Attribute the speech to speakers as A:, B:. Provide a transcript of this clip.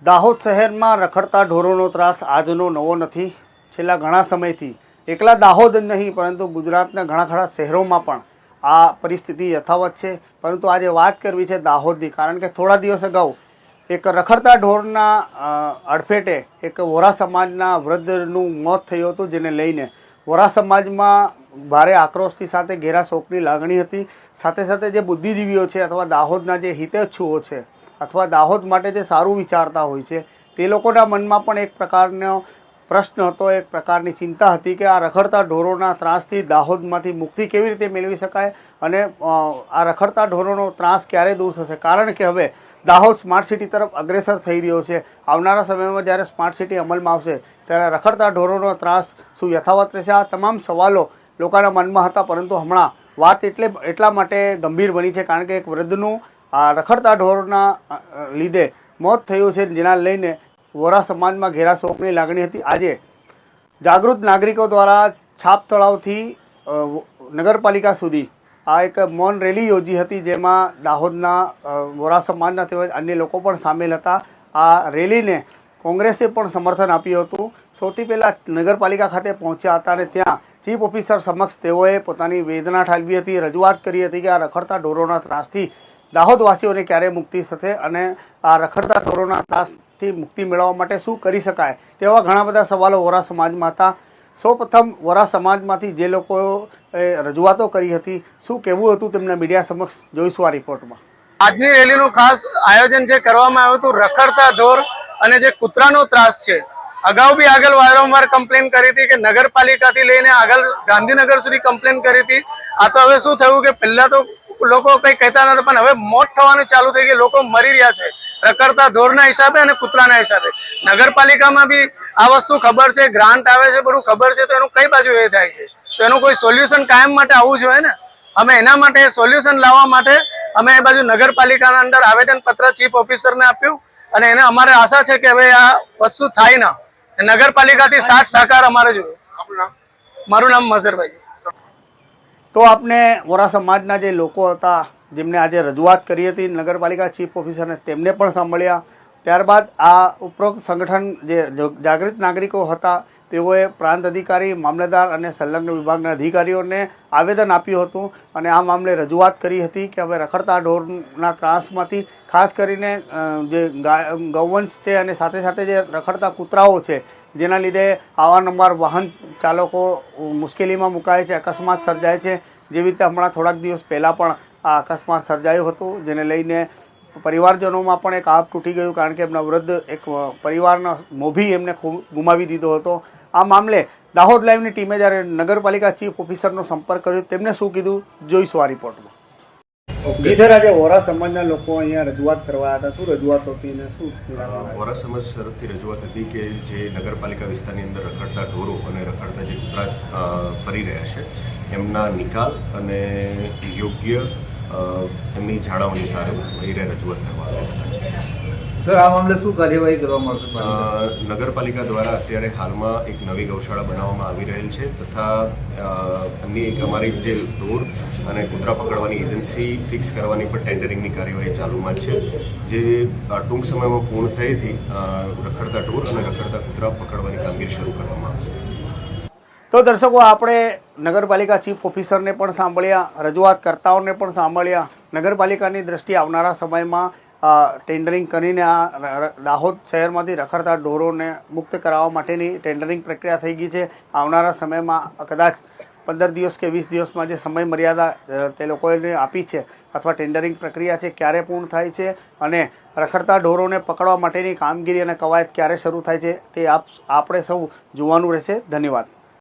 A: દાહોદ શહેરમાં રખડતા ઢોરોનો ત્રાસ આજનો નવો નથી। છેલ્લા ઘણા સમયથી એકલા દાહોદ જ નહીં પરંતુ ગુજરાતના ઘણા ખરા શહેરોમાં પણ આ પરિસ્થિતિ યથાવત છે। પરંતુ આજે વાત કરવી છે દાહોદની, કારણ કે થોડા દિવસ અગાઉ એક રખડતા ઢોરના અડફેટે એક વોરા સમાજના વૃદ્ધનું મોત થયું હતું, જેને લઈને વોરા સમાજમાં ભારે આક્રોશની સાથે ઘેરા શોકની લાગણી હતી। સાથે સાથે જે બુદ્ધિજીવીઓ છે અથવા દાહોદના જે હિતેચ્છુઓ છે અથવા દાહોદ માટે જે સારું વિચારતા હોય છે તે લોકોના મનમાં પણ એક પ્રકારનો પ્રશ્ન હતો, એક પ્રકારની ચિંતા હતી કે આ રખડતા ઢોરોના ત્રાસથી દાહોદમાંથી મુક્તિ કેવી રીતે મેળવી શકાય અને આ રખડતા ઢોરોનો ત્રાસ ક્યારે દૂર થશે। કારણ કે હવે દાહોદ સ્માર્ટ સિટી તરફ અગ્રેસર થઈ રહ્યો છે। આવનારા સમયમાં જ્યારે સ્માર્ટ સિટી અમલમાં આવશે ત્યારે રખડતા ઢોરોનો ત્રાસ શું યથાવત રહેશે, આ તમામ સવાલો લોકોના મનમાં હતા। પરંતુ હમણાં વાત એટલા માટે ગંભીર બની છે કારણ કે એક વૃદ્ધનું આ રખડતા ઢોરના લીધે મોત થયું છે, જેના લઈને વોરા સમાજમાં ઘેરા શોકની લાગણી હતી। આજે જાગૃત નાગરિકો દ્વારા છાપ તળાવથી નગરપાલિકા સુધી આ એક મૌન રેલી યોજી હતી, જેમાં દાહોદના વોરા સમાજના તેમજ અન્ય લોકો પણ સામેલ હતા। આ રેલીને કોંગ્રેસે પણ સમર્થન આપ્યું હતું। સૌથી પહેલાં નગરપાલિકા ખાતે પહોંચ્યા હતા અને ત્યાં ચીફ ઓફિસર સમક્ષ તેઓએ પોતાની વેદના ઠાલવી હતી, રજૂઆત કરી હતી કે આ રખડતા ઢોરોના ત્રાસથી દાહોદવાસીઓને ક્યારે મુક્તિ થશે અને આ રખડતા ઢોરોના ત્રાસથી મુક્તિ મેળવવા માટે શું કરી શકાય, તેવા ઘણા બધા સવાલો વોરા સમાજમાં હતા। સૌપ્રથમ વોરા સમાજમાંથી જે લોકોએ રજૂઆતો કરી હતી, શું કહેવું હતું તેમના મીડિયા સમક્ષ જોઈશું આ રિપોર્ટમાં।
B: આજની રેલીનું ખાસ આયોજન જે કરવામાં આવ્યું હતું રખડતા ઢોર અને જે કૂતરાનો ત્રાસ છે, અગાઉ બી આગળ વારંવાર કમ્પ્લેન કરી હતી કે નગરપાલિકાથી લઈને આગળ ગાંધીનગર સુધી કમ્પ્લેન કરી હતી। આ તો હવે શું થયું કે પહેલા તો લોકો કઈ કહેતા નતા, પણ હવે મોત થવાનું ચાલુ થઈ ગયું, લોકો મરી રહ્યા છે રખડતા ઢોરના હિસાબે અને કૂતરાના હિસાબે। નગરપાલિકામાં બી આ વસ્તુ ખબર છે, ગ્રાન્ટ આવે છે, બધું ખબર છે, તો એનું કઈ બાજુ એ થાય છે, તો એનું કોઈ સોલ્યુશન કાયમ માટે આવવું જોઈએ ને। અમે એના માટે સોલ્યુશન લાવવા માટે અમે એ બાજુ નગરપાલિકાના અંદર આવેદન પત્ર ચીફ ઓફિસરને આપ્યું અને એને અમારે આશા છે કે હવે આ વસ્તુ થાય ના, નગરપાલિકાથી સાથ સહકાર અમારે જોઈએ। મારું નામ મઝરભાઈ છે।
A: તો આપને વોરા સમાજના જે લોકો હતા જેમને આજે રજૂઆત કરી હતી નગરપાલિકા ચીફ ઓફિસરને, તેમને પણ સાંભળ્યા। ત્યારબાદ આ ઉપરોક્ત સંગઠન જે જાગૃત નાગરિકો હતા તેઓએ પ્રાંત અધિકારી, મામલતદાર અને સંલગ્ન વિભાગના અધિકારીઓને આવેદન આપ્યું હતું અને આ મામલે રજૂઆત કરી હતી કે હવે રખડતા ઢોરના ત્રાસમાંથી ખાસ કરીને જે ગૌવંશ છે અને સાથે સાથે જે રખડતા કૂતરાઓ છે જેના લીધે અવારનવાર વાહન ચાલકો મુશ્કેલીમાં મુકાય છે, અકસ્માત સર્જાય છે। જેવી રીતે હમણાં થોડાક દિવસ પહેલાં પણ આ અકસ્માત સર્જાયું હતું, જેને લઈને પરિવારજનોમાં પણ એક આપ તૂટી ગયું કારણ કે એમના વૃદ્ધ એક પરિવારના મોભી એમને ગુમાવી દીધો હતો। આ મામલે દાહોદ લાઈવની ટીમે જ્યારે નગરપાલિકા ચીફ ઓફિસરનો સંપર્ક કર્યો, તેમને શું કીધું જોઈશું આ રિપોર્ટમાં। જી સર, આજે વોરા સમાજના લોકો અહીંયા રજૂઆત કરવા હતા, શું રજૂઆત હતી અને શું?
C: વોરા સમાજ તરફથી રજૂઆત હતી કે જે નગરપાલિકા વિસ્તારની અંદર રખડતા ઢોરો અને રખડતા જે કૂતરા ફરી રહ્યા છે એમના નિકાલ અને યોગ્ય એમની જાળવણી સારી રજૂઆત કરવા આવી।
D: સર, આ મામલે શું કાર્યવાહી કરવામાં આવશે?
C: નગરપાલિકા દ્વારા અત્યારે હાલમાં એક નવી ગૌશાળા બનાવવામાં આવી રહેલ છે તથા એમની એક અમારી જે ઢોર અને કૂતરા પકડવાની એજન્સી ફિક્સ કરવાની પણ ટેન્ડરિંગની કાર્યવાહી ચાલુમાં છે, જે ટૂંક સમયમાં પૂર્ણ થયેથી રખડતા ઢોર અને રખડતા કૂતરા પકડવાની કામગીરી શરૂ કરવામાં આવશે।
A: તો દર્શકો, આપણે નગરપાલિકા ચીફ ઓફિસરને પણ સાંભળ્યા, રજૂઆતકર્તાઓને પણ સાંભળ્યા। નગરપાલિકાની દ્રષ્ટિએ આવનારા સમયમાં ટેન્ડરિંગ કરીને આ દાહોદ શહેરમાંથી રખડતા ઢોરોને મુક્ત કરાવવા માટેની ટેન્ડરિંગ પ્રક્રિયા થઈ ગઈ છે। આવનારા સમયમાં કદાચ 15 દિવસ કે 20 દિવસમાં જે સમય મર્યાદા તે લોકોને આપી છે અથવા ટેન્ડરિંગ પ્રક્રિયા છે ક્યારે પૂર્ણ થાય છે અને રખડતા ઢોરોને પકડવા માટેની કામગીરી અને કવાયત ક્યારે શરૂ થાય છે તે આપણે સૌ જોવાનું રહેશે। ધન્યવાદ।